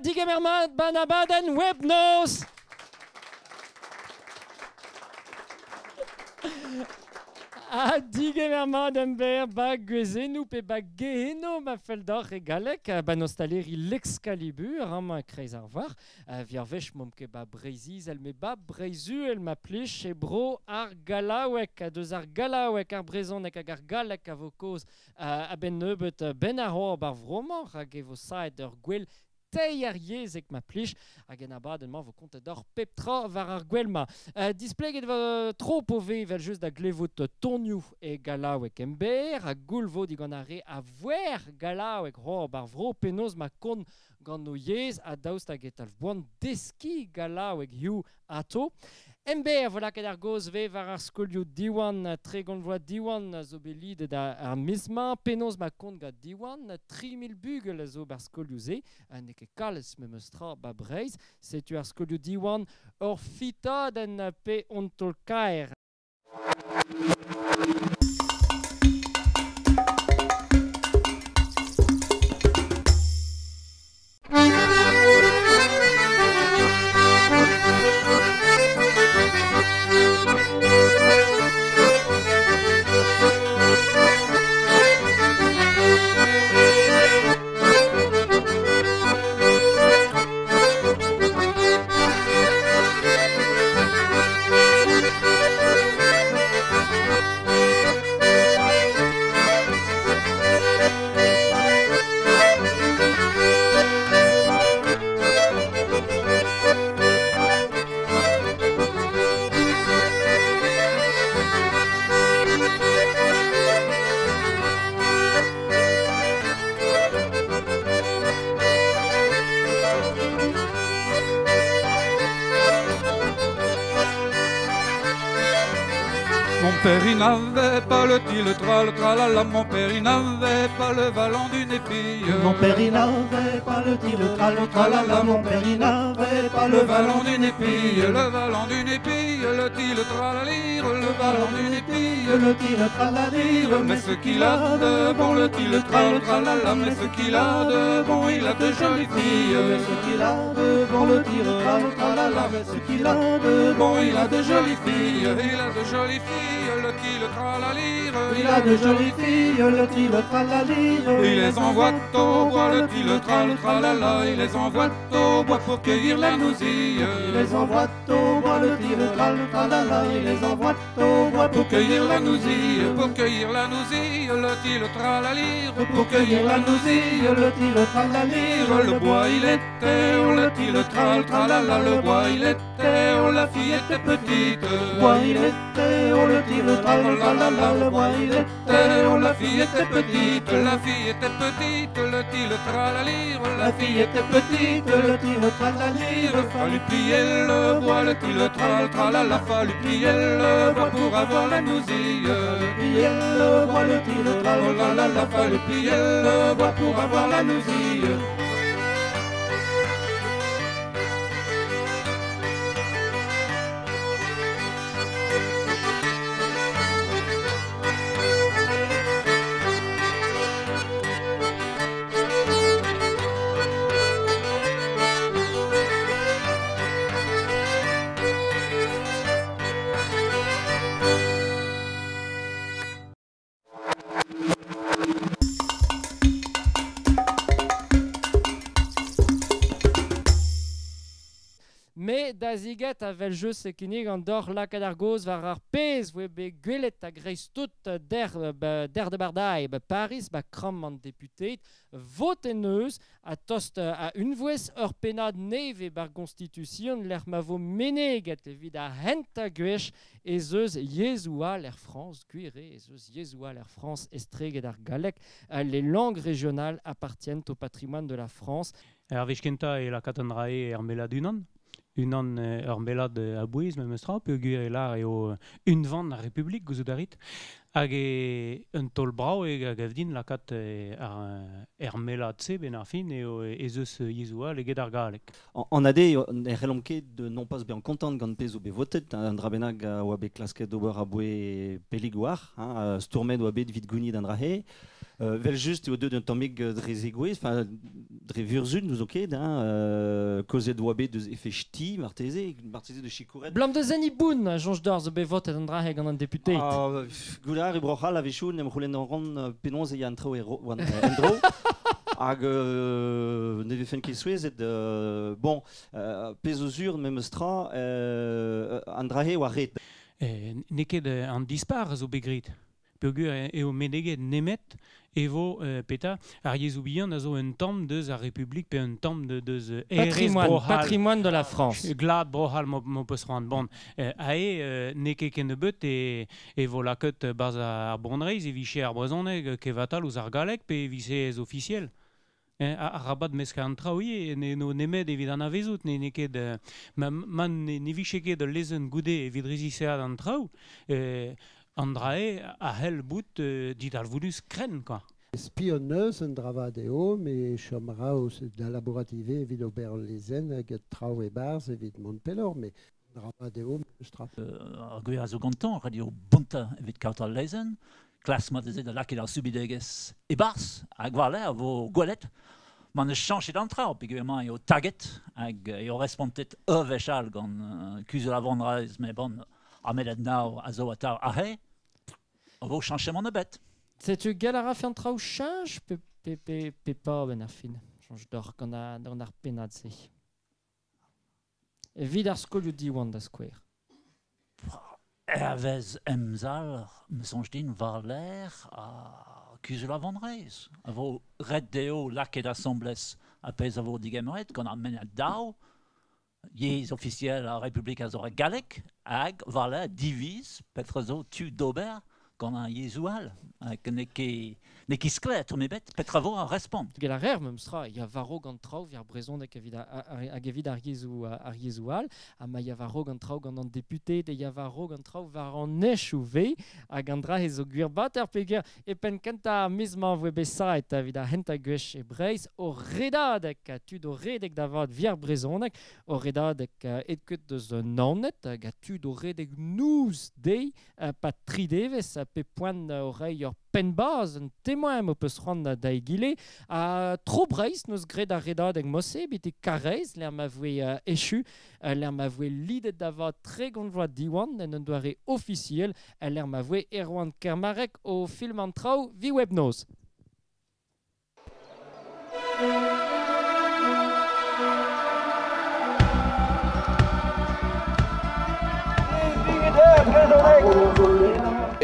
digemermat banabaden webnos. Digemermat ember bag gezenou pe bag geheno ma feldor e galek banostalleri l'excalibur ma kreiz ar var vier vech mom ke ba breiziz el me ba breizu el ma plech e bro ar galawek deus ar galawek ar brezonek hag ar galek a vo koz a ben nebeut ben ar hor bar vroman hag e vo saet ur gwell teier yezek ma plech hag en abad en ma vo kontet d'or peptra var ar gwellma. Displeget vo tro po ve vel just da glevot tonioù e galawek ember a goulvo digant are a vwer galawek hor bar vro penaos ma kon gant no yez a daoust hag et al voan deski galawek hiu ato. Ember voilà ket ar goz ve var ar skolioù diwan tregont vloa diwan zo belid da ar misma penaos ma kont gant diwan 3000 bugel zo bar skolioù ze ne ket kalz me meustra ba breiz setu ar skolioù diwan ur fita den pe ontol kaer. Mon père il n'avait pas le til tral tralala, mon père il n'avait pas le valant d'une épille. Mon père il n'avait pas le til tral tralala, mon père il n'avait pas le valant d'une épille. Le valant d'une épille, le til tralalire, le valant d'une épille, le til tralalire. Mais ce qu'il a de bon, le til tral tralala, mais ce qu'il a de bon, il a de jolies filles. Mais ce qu'il a de bon, le til tral tralala, mais ce qu'il a de bon, il a de jolies filles, il a de jolies filles. Le til tralalire, il a de jolies filles, le til tralalire. Il les envoie au bois, le til tral tralala, il les envoie au bois pour cueillir la nousille. Il les envoie au bois, le til tral tralala, il les envoie au bois pour cueillir la nousille, pour cueillir la nousille, le til tralalire, pour cueillir la nousille, le til tralalire. Le bois il était, on le til tral tralala, le bois il était, on la fille était petite. Le bois il était, on le til tralala, le bois il était, on la fille était petite, la fille était petite, le til tralalire, la fille était petite, le til tralalire. Fallut plier le bois, le til tral tralala, fallut plier le bois pour avoir la nousille. Plier le bois, le til tralala, fallut plier le bois pour avoir la nousille. Mais da ziget a vel jeu se kinig an dor lakad ar goz var ar pez voe be gwelet a greiz tout der de bardai Paris ba kram an deputet voteneus a tost a unvouez ur penad neve bar constitution l'er ma vo meneget evit a hent a gwech ez eus yezoua l'er France guire ez eus yezoua l'er France estreget ar galek les langues régionales appartiennent au patrimoine de la France. Er vechkenta e la katanrae er melad unan unan ur melad a bouez me meustra pe gur e lar eo unvan a Republik gouzout arit hag e un tol brao e gavdin lakat er melad se ben ar fin eo ez eus yezoua leget ar galek. En ade e relomket de non pas be an kontant gant pez o be votet an drabenag oa be klasket d'ober a boe peligouar stourmet oa bet vid gounid an drahe Vel just eo deud un tammig dre zegouez, enfin dre vurzun nous oket, kozet oa bet eus efe ch'ti, marteze de chikouret. Blam de zen iboun, jonge d'or zo bevot et an draheg an an deputet. Goular e brochal a vechoun, em c'houlen an ran penonz e an trao endro. Hag ne vefen ket souezet, bon, pez o zur mem eus tra, an drahe oa ret. Neket an dispar zo begrit. Peogur eo meneget nemet evo peta ar yezou bihan a zo un tamm deus a Republik pe un tamm deus Patrimoine de la France. Glad brohal mo peus rand. Bon, neket ken beut evo laket baz ar brondreiz e viche ar brezhoneg kevatal ouz ar galek pe vise officiel. A rabat meska an traoui no nemet evit an avezout neket man ne vicheket lezen goude evit rezisead an traoù Andrae a hel bout dit al voulus kren, quoi. Spionneuse un dravadeo, mais chomraus da laborative evit ober lezen hag trao e barz evit Montpelor, mais dravadeo strap. Ar gwir a zo gantan, radio bunta evit kautal lezen, klas mat ez da laket ar subideges e barz, hag warle a vo gwelet, man eus chanchet an trao, peguement eo taget, hag eo respontet vechal gant kuzel a vandreiz, me bon, a medet nao a zo atar a he, on va changer mon bête. C'est-tu galara fait un trau change pe pas ben afin. Change d'or qu'on a dans ar penad se. Vid ar skol di Wanda Square. Ervez emzal, me sonj din var l'air a kuzel a vandreiz. A vo red deo laket assembles a pez a vo digemeret qu'on a menet dao. Yez officiel a Republik a zo a galek hag var l'air divise petre zo tu d'ober qu'on a yezoual, neki sklet, me bet, petravo a respond. Gel ar er memstra, ya varo gant trao viar brezon hag evit ar yezoual, a ma ya varo gant trao gant an deputet, ya varo gant trao var an nechou ve, hag an dra zo gwir bat ar peger, e pen kenta mizman vwe besait evit ar henta gwech e breiz, o redadek, tud o redek davad viar brezonek, o redadek etket deus nanet, hag tud o redek nouz dei, pat tridevez, pe poan orei ur penbaz, un témoin mo peus rand da egile, a tro breiz neus gred a redad eg mosse, bete karez, l'er ma vwe echu, l'er ma vwe lidet dava tre gant vloa diwan, en un doare officiel, l'er ma vwe erwan kermarek o film an trao vi webnoz.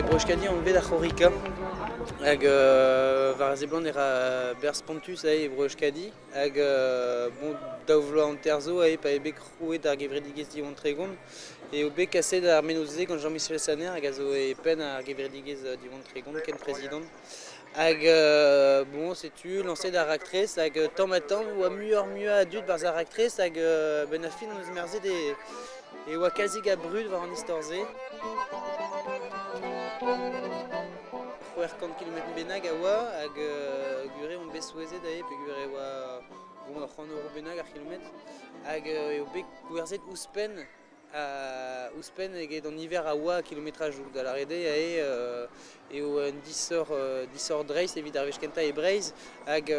Brochkadi an bet a c'horika hag var zeblant era berz pontus e brochkadi hag bon daou vloa an terzo pa e bet krouet ar gevredigez diwan tregon e o bet kaset ar menoze gant Jean-Michel Saner hag a zo e pen ar gevredigez diwan tregon ken prezident hag bon setu lancet ar aktrez hag tamm oa muur adut barz ar aktrez hag ben a fin an eus merzet e oa kalzig a brud war an istorze. C'hwer 50 km benag a oa hag gure on bet souezet ae pe gure oa bon ar 100 euro benag ar kilometr hag eo bet gwerzet ouspen eget an hiver a oa kilometrajoù da la rede ae eo un 10 eur dreiz evit ar vechkenta e breiz hag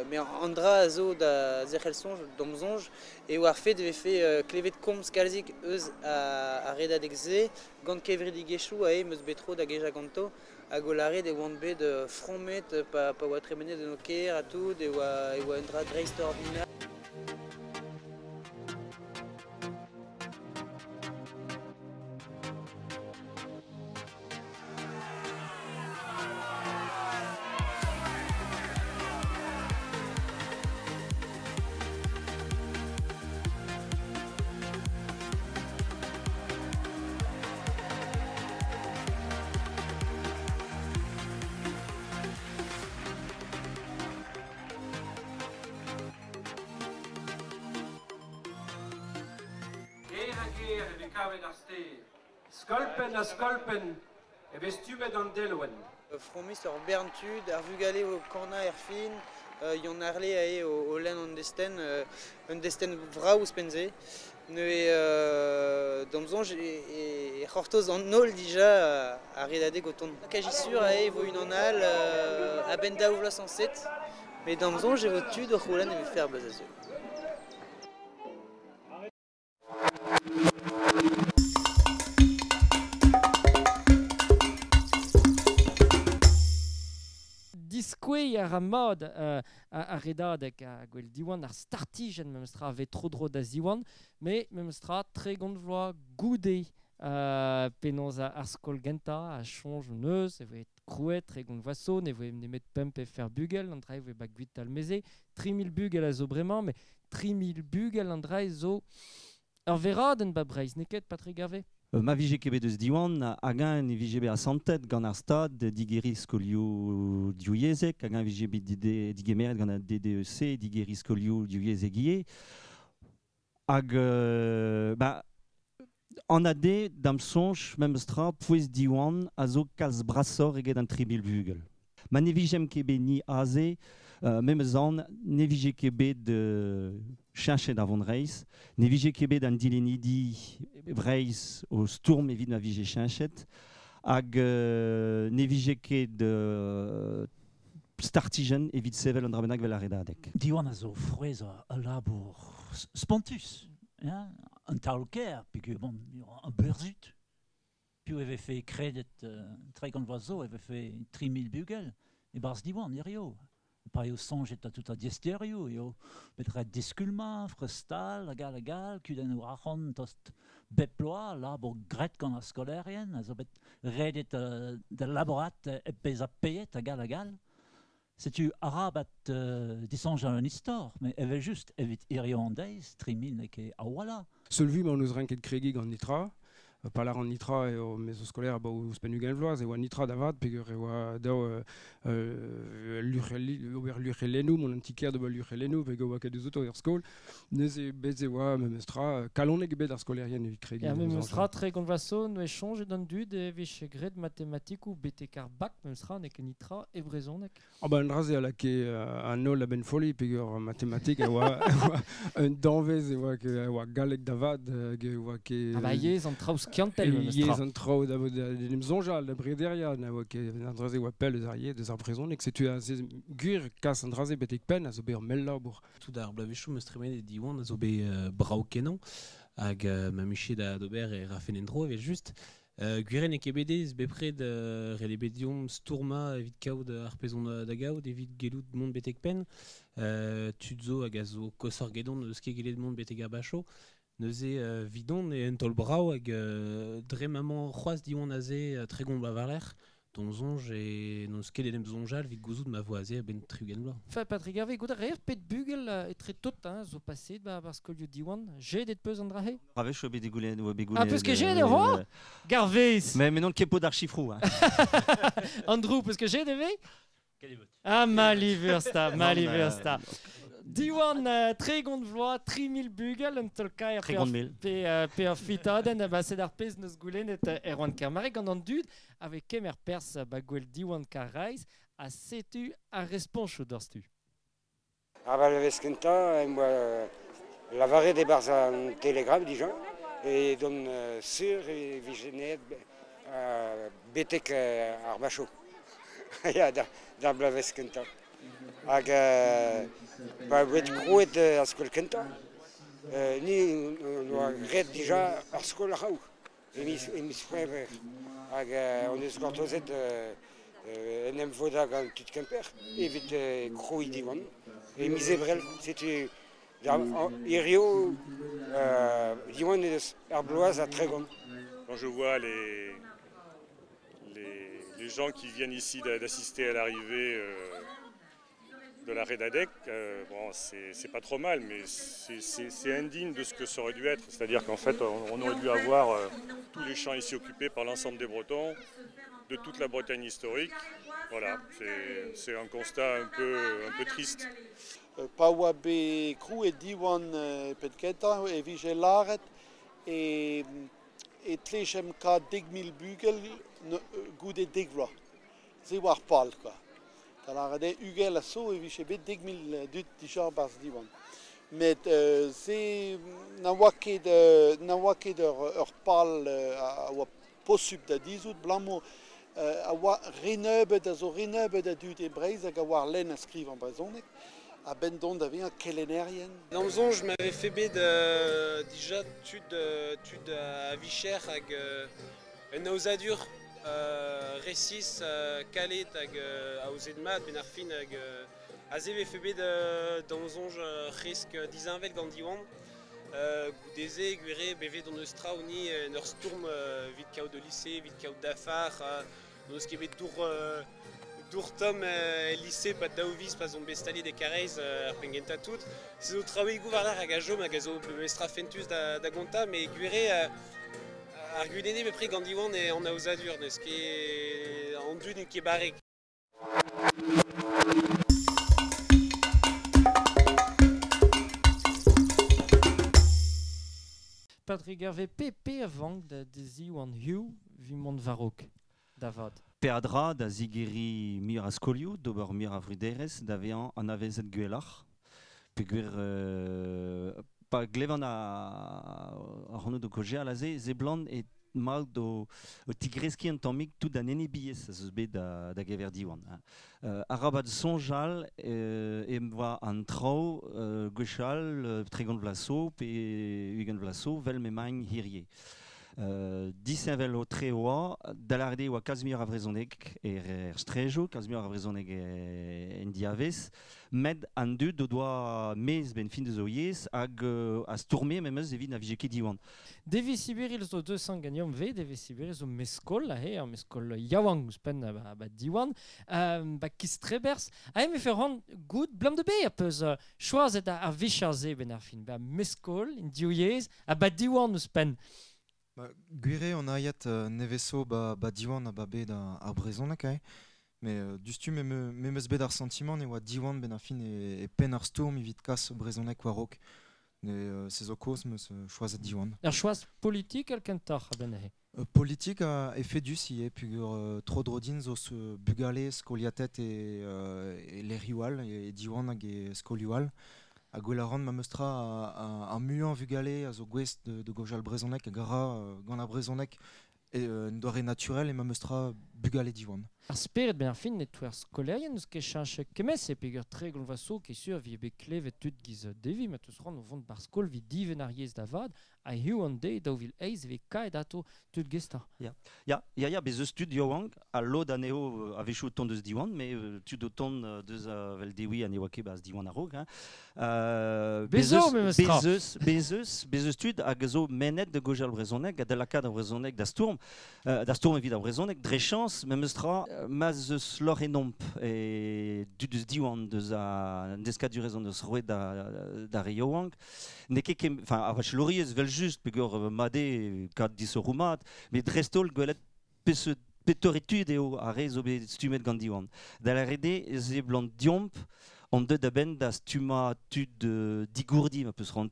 me an dra a zo da zerc'hel sonj domzonj eo ar fet vefe klevet komz kalzik eus a redadeg ze gant kevredigezhou ae meus betro da geja ganto hag o lare de oant bet fromet pa oa tremenet de no ker a tout e oa un dra dreiz ordinaire. Skolpen a skolpen, e vez tumet an delouen. Fromis ur berntud, ar vugale o korna er fin, yon arle ae o len an desten vraou spenze. Domzon et Hortos en nol déjà à Redade Goton. Cagissure à Evo une anal à Benda Ouvla 107. Mais Domzon j'ai votu de Roulan et faire Bazazio. Disque ar mod a redadek a gwell diwan ar startijen mem stra ave tro dro da ziwan, mais mem stra tre gont vloa goude penons ar skol genta a chonj neus, e voe krouet tre gont vloa so, ne voe nemet pump e fer bugel, an dra voe bag vit al meze, 3000 bugel a zo bremañ, mais 3000 bugel an dra zo ar verad en ba breiz, neket Patrick Garvey? Ma vije kebe deus diwan, hagan e vije be a santet gant ar stad, digeri skolioù diouiezek, hagan vije be digemeret gant a DDEC, digeri skolioù diouiezek ie. Hag, an ade, dam sonj, mem stra, pouez diwan, a zo kalz brasor eget an 3000 bugel. Ma ne vijem kebe ni aze, mem zan, ne vije kebe de chanchet avon reis, ne vije kebe d'an dilenidi reis o stourm evit ma vije chanchet, hag ne vije ket de startijen evit sevel an drabenag vel a redadek. Diwan a zo frouez a labour spontus, un taolker, puis bon, un berzut. Puis avait fait crédit très grand oiseau, avait fait 3000 bugel, et bars diwan, irio. Pas au son, j'étais tout à diestério, yo. Peut-être disculma, frestal, lagal, kuden ou aron, tost beploa, là, bon, gret quand la scolarienne, so bet redit de laborat, et pesa payet, lagal. C'est tu arabat, disons, un histoire, mais elle veut juste, évite iriondaise, 3000, et que, ah voilà. Seul vu, mais on nous rinquet de crégi en nitra. Palar an nitra e o mezoskolère ba ouz penugen vloaz e oa nitra davad pegur e oa dao l'urelenu, mon antiquaire de l'urelenu pegur oa ket eus ar skol nez e bez e oa memestra kalon eg bet ar skolerien evit kregi. Ja, memestra tre gant vaso no echange d'an dud e vech gred matematik ou betek ar bak memestra nek nitra e brezonek. Ah ba an raze ala ke an ol a ben foli pegur matematik e oa un danvez e oa galek davad e oa ke... Ah ba yez an traouz kiantel yez an traoù da zonjal da brederia na oa ke an draze oa pel eus ar yed eus ar brezonek setu a gur kas an draze betek pen a zo be ar mel labour. Tout ar blavechou meus tremet e diwan a zo be brao kenan hag ma miche da d'ober e rafen endro evel just. Guren e kebedez bepred rele bediom stourma evit kaout ar pezon da gaout evit gelout mont betek pen. Tudzo hag a zo kosor gedon eus ket gelet mont betek ar bacho. Neuze vidon e un tol brao hag dre maman c'hoaz diwan aze tre gont bavaler. Don zonj e non sket edem zonjal vit gouzout ma voaze a ben triugen bla. Fa Patrick Garvey, gouda reer pet bugel e tre tot zo paset bar skolioù diwan. J'ai det peus an dra he? Ravech oa bet degoulen oa begoulen... Ah, peus ket j'ai de ro? Garvey! Mais non ket po d'ar chifrou. Andrew, peus ket j'ai de ve? Ah, maliversta. Diwan tre gont vloa 3000 bugel un tolka pe ar fitaden c'est ar pez neus goulennet erwan kermarek gant an dud avec kemer pers ba gwell diwan kar reiz a setu a responchou d'orstu. Ah bah le veskenta, moi lavare des bars en télégramme déjà et donne sur et vigenet betek ar bacho. Ya da bla veskenta. Hag ba wet krouet ar skol kenta. Ni no gret déjà ar skol raou. Emis frever. Hag on eus gortozet en em voda gant tud kemper evit kroui diwan. Et misébrel, c'était Irio, diwan eus ar bloaz a tregon. Quand je vois les gens qui viennent ici d'assister à l'arrivée de la Redadec, bon, c'est pas trop mal, mais c'est indigne de ce que ça aurait dû être. C'est-à-dire qu'en fait, on aurait dû avoir tous les champs ici occupés par l'ensemble des Bretons, de toute la Bretagne historique. Voilà, c'est un constat un peu triste. Pa oa be krou e diwan pet kenta e vije laret e tlechem ka 10.000 bugel goude degvla. Se war pal, quoi. Talar ade ugel a so e vije bet 10.000 dut dijar bars diwan. Mais c'est n'awake de parle à possible de 10 août blanc à wa renebe de zo renebe de du de braise à war len à scrive en brazonek à ben don d'avien kelenérien. Dans zon je m'avais fait de déjà tud à Vicher avec un ausadur récis calé avec ausedmat benarfin avec azeve fait dans zon risque disinvel gandiwan Goudézé, Guéré, BV dans le Strauni, Nersturm, vite chaos de lycée, vite chaos d'affaires, dans ce qui est Dourtom, lycée, pas d'Aovis, pas zombie stali des Carrez, Pengenta tout. C'est au travail gouverneur à Gajo, Magazo, Mestra Fentus d'Agonta, mais Guéré, Argudéné, mais pris Gandiwan et en Aosadur, ce qui est en dune qui est barré. Patrick Hervé, PP avant de Ziwan Hugh, Vimond Varok, Davad. Peadra da zigeri mir ascolio, dober mir avrideres, d'avian an avezet guelach. Peguer pa glevan a Renaud de Coger à la ze blanc et mal do tigreski en tomik tout d'un enebies ce bet da geverdiwan. Arabat sonjal et va en trau guechal tregon vlaso pe ugen vlaso vel memagne hirie. Disenvel o treoa dalarde wa Casimir avrezonek strejo Casimir avrezonek en diaves med an du do doa mes ben fin de zoyes ag a stourmer memez evit na vijeke diwan. Devi Sibiril zo 200 gagnam ve, Devi Sibiril zo meskol la he, meskol yawang uspen ba diwan, ba kistrebers. A me ferran good blam de be a peus choazet a vichaze ben ar fin, ba meskol in dioyes a ba diwan uspen. Guire on a yet neveso ba diwan a ba bet a brezonek mais du stu memes bet ar sentiment ne oa diwan ben ar fin e pen ar stourm evit kas brezonek warok ne ces ocos meus choazet diwan. Ar choaz politique alkentar a ben politique a fait du si pugur tro drodin zo se bugale skoliatet et les riwal et diwan hag e skoliwal. A gwelaran ma meustra a muan vugale a zo gwest de gojal brezonek a gara gant a brezonek un doare naturel et ma meustra bugale diwan. Ar speret ben ar fin net war skolerien eus ket chanche kemes e pegur tre gant vaso ket sur vi be klevet tud giz devi ma teus ran o vont bar skol vi diven ar yez davad a hiu an dei da vil eiz ve kaet ato tud gesta. Ya bez eus tud yawang a lod aneo a vechou ton deus diwan mais tud o ton deus vel dewi aneo ake bas diwan a rog. Bezo me mestra. Bez eus tud hag zo menet de gojal brezonek a de la kad a brezonek da stourm evit a brezonek dre chans me meustra mas eus lor enomp e du deus diwan deus a deskat du rezon deus roet da reyawang ne ket enfin a vach loriez vel just pegur made kad dis roumat mais drestol gwelet petoretud eo a rez obe stumet gant diwan da la rede ze blant diomp an deud da ben da stuma tud digourdi ma peus rant.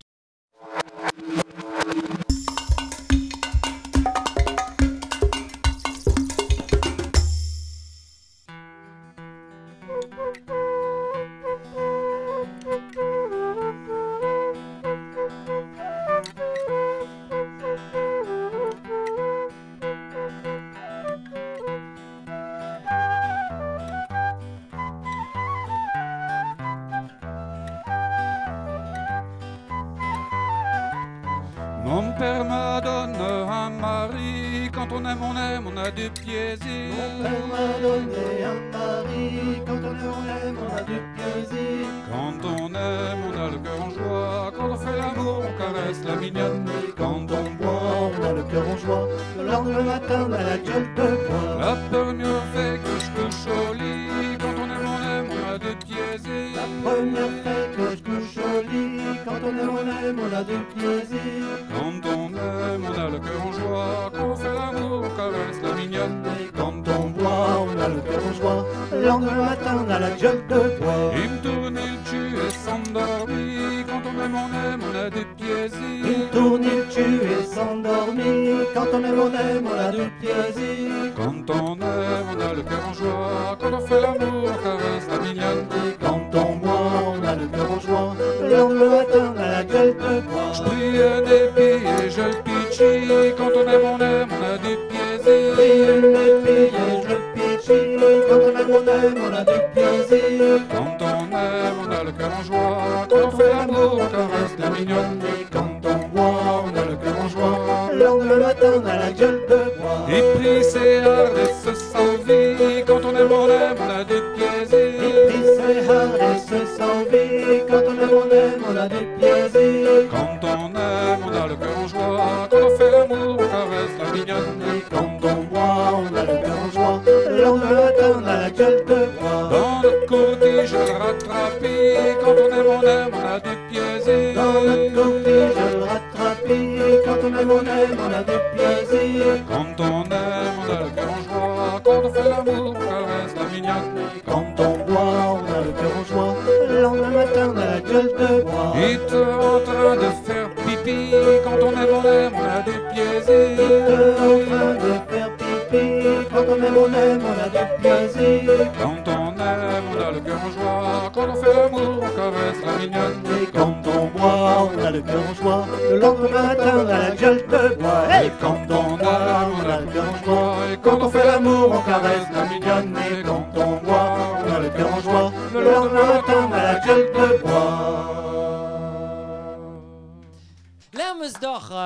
Mon père m'a donné un mari, quand on aime, on a du plaisir. Mon père m'a donné un mari, quand on aime, on a du plaisir. Quand on aime, on a le cœur en joie, quand on fait l'amour, on caresse la mignonne. Quand on boit, on a le cœur en joie, le lendemain matin, on a la gueule de bois. La première fait que je couche au lit, quand on aime, on a du plaisir. La première fait que je couche au lit, quand on aime, on a du plaisir. Quand on aime, on a le cœur en joie, quand on fait l'amour, on caresse la mignonne. Quand on boit, on a le cœur en joie, le lendemain matin, on a la gueule de bois. Il me tourne, il tue et s'endormit, quand on aime, on a du plaisir. Il tourne, il tue et s'endormit, quand on aime, on a du plaisir. Quand on aime, on a le cœur en joie, quand on fait l'amour, on caresse la mignonne. Quand on boit, on a le cœur en joie, le lendemain matin, aime, on a du plaisir. Quand on aime, on a le cœur en joie. Quand on fait l'amour, on caresse la mignonne. Et quand on boit, on a le cœur en joie. Le lendemain matin, on a la gueule de bois. Et puis c'est harness sans vie. Quand on aime, on a du plaisir. Et puis c'est harness sans vie. Quand on aime, on a du plaisir. Quand on aime, on a le cœur en joie. Quand on fait l'amour, on caresse la mignonne. Et quand on boit, on a le cœur en joie. Le lendemain matin, on a la gueule de bois. Dans notre côté, je le rattrape. Quand on a du plaisir. Dans notre côté, je le rattrape. Quand on a du plaisir. Quand on aime, on a le cœur en joie. Quand on fait l'amour, on caresse la mignonne. Quand on boit, on a le cœur en joie. Le lendemain matin, on a la gueule de bois. Et en train de faire pipi. Quand on aime, on a du plaisir. En train de faire pipi. Quand on aime, on a du plaisir. Quand on aime, on a le cœur en joie. Quand on fait l'amour, on caresse la mignonne. Et quand on boit, on a le cœur en joie. Le lendemain matin, on a la gueule de bois. Et quand on boit, on a le cœur en joie. Et quand on fait l'amour, On caresse la mignonne. Et quand on boit, on a le cœur en joie. Le lendemain matin, on a la gueule de bois.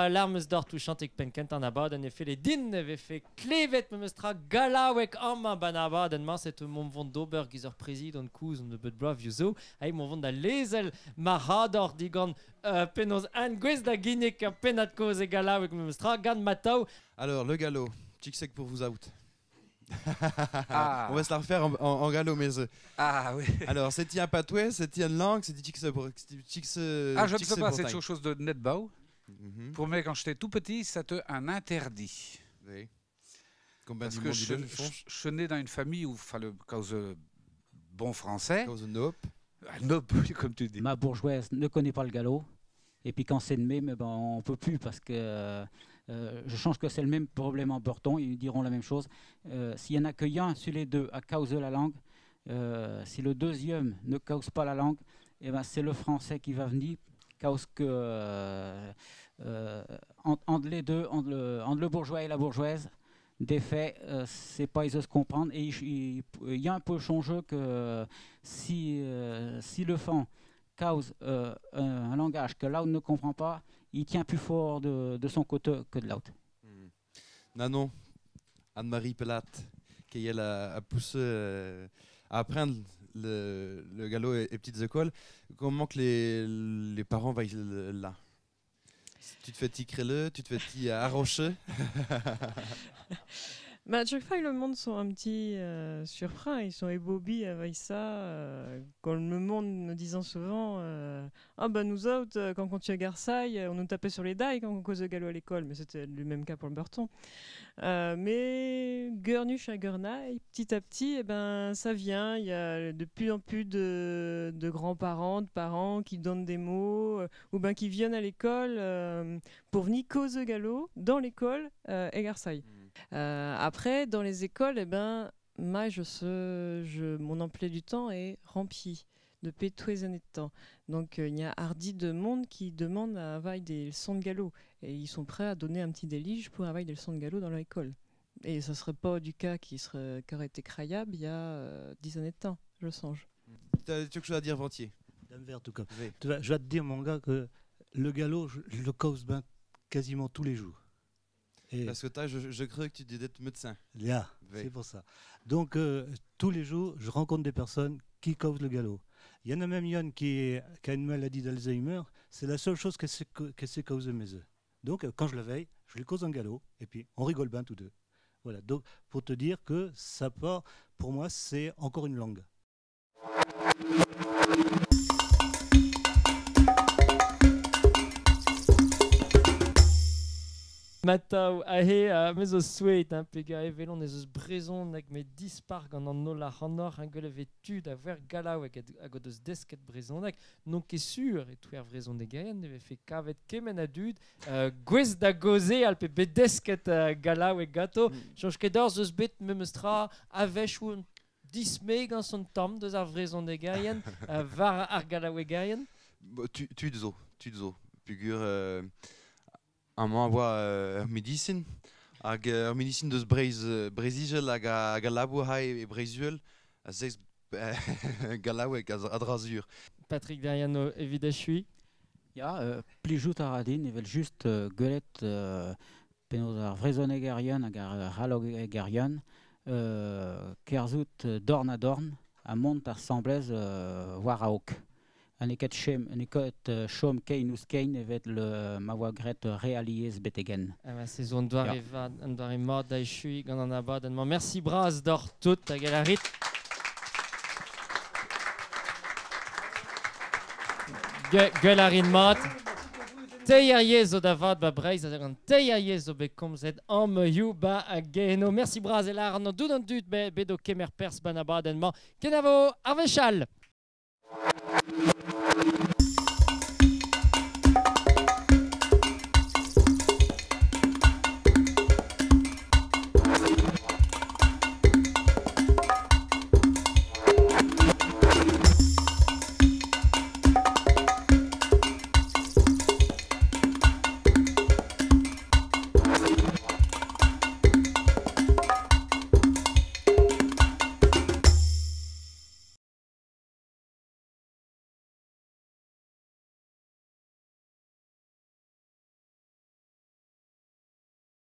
L'armes d'or touchant ik penkent an abad en effet les din avait fait klevet me mestra galawek amma ban abad en man c'est mon vond d'ober gizer président kouz on de bud brav yuzo ay mon vond da lezel mahador digan penos an gwez da ginek a penat koz e galawek me mestra gan matau. Alors le galop, chic pour vous out. Ah. On va se la refaire en galop, mais Ah oui. alors c'est un patouet, c'est une langue, c'est chic Ah, je ne sais pas, c'est quelque chose de netbau. Pour moi, quand j'étais tout petit, c'était un interdit. Oui. Parce que je suis né dans une famille où il fallait cause bon français. Cause nope. Nope, comme tu dis. Ma bourgeoise ne connaît pas le galop. Et puis quand c'est le même, ben, on ne peut plus parce que je change que c'est le même problème en Burton. Ils diront la même chose. S'il y en a qu'un sur les deux à causer la langue, si le deuxième ne cause pas la langue, eh ben, c'est le français qui va venir. Cause que entre les deux, entre le bourgeois et la bourgeoise, des faits, c'est pas ils se comprendre. Et il y a un peu changé que si le fan cause un langage que l'autre ne comprend pas, il tient plus fort de son côté que de l'autre. Nanon, Anne-Marie Pelat, qui elle a poussé à apprendre le galop et petites écoles. Comment que les parents vont là? Tu te fais ticrer tu te fais arrocher. Bah, à chaque fois, le monde sont un petit surpris. Ils sont ébobis avec ça. Quand le monde me disant souvent ah bah nous autres, quand on tue à Garsaille, on nous tapait sur les dailles quand on causait galop à l'école. Mais c'était le même cas pour le Burton. Mais Gurnuch à Gurnaille, petit à petit, eh ben, ça vient. Il y a de plus en plus de grands-parents, de parents qui donnent des mots ou ben qui viennent à l'école pour venir causer galop dans l'école à Garsaille. Après, dans les écoles, eh ben, moi, mon emploi du temps est rempli depuis tous les années de temps. Donc, il y a hardi de monde qui demande à avoir des leçons de galop. Et ils sont prêts à donner un petit délige pour avoir des leçons de galop dans leur école. Et ça ne serait pas du cas qui aurait été crayable il y a 10 années de temps, je songe. Tu as quelque chose à dire, Ventier? En tout cas. Je vais te dire, mon gars, que le galop, je le cause ben quasiment tous les jours. Et parce que je crois que tu dis d'être médecin. Yeah, oui. C'est pour ça. Donc, tous les jours, je rencontre des personnes qui causent le galop. Il y en a même une qui a une maladie d'Alzheimer. C'est la seule chose qu'elle sait causer mes œufs. Donc, quand je la veille, je lui cause un galop et puis on rigole bien tous deux. Voilà. Donc, pour te dire que ça part, pour moi, c'est encore une langue. Matau ahe mais o souet pega evelon ez eus brezon hag me disparg an nola hanor un gueule vetud a ver galaou hag a god eus desket brezon hag non ket sur et touer brezon de gaien neve fait kavet kemen a dud gwez da goze al pe bedesket galaou e gato chanj ket d'or eus bet memestra avech ou 10 meg an son tam deus ar brezon de gaien var ar galaou e gaien tud zo pugur un moment voir médecine médecine de brezigel hag a labou hai e brezuel a zes galauek a drazur. Patrick Dariano, evidechui. Ja, plijout a radin, evel just guelet penaos ar vrezonegerian hag ar halogerian, kerzout dorn a dorn, a mont ar samblez war a ok. An eket chom kein ouz kein evet le ma oa gret realiez betegen. C'est zone doar e mod da echui gant an abad. Merci braz d'or tout hag el arit. Gueul a rin mat. Teier yez o davad ba breiz, an teier yez o be komzet am you ba a geno. Merci braz el ar an dud an dud bedo kemer pers ban abad en man. Kenavo, arvechal!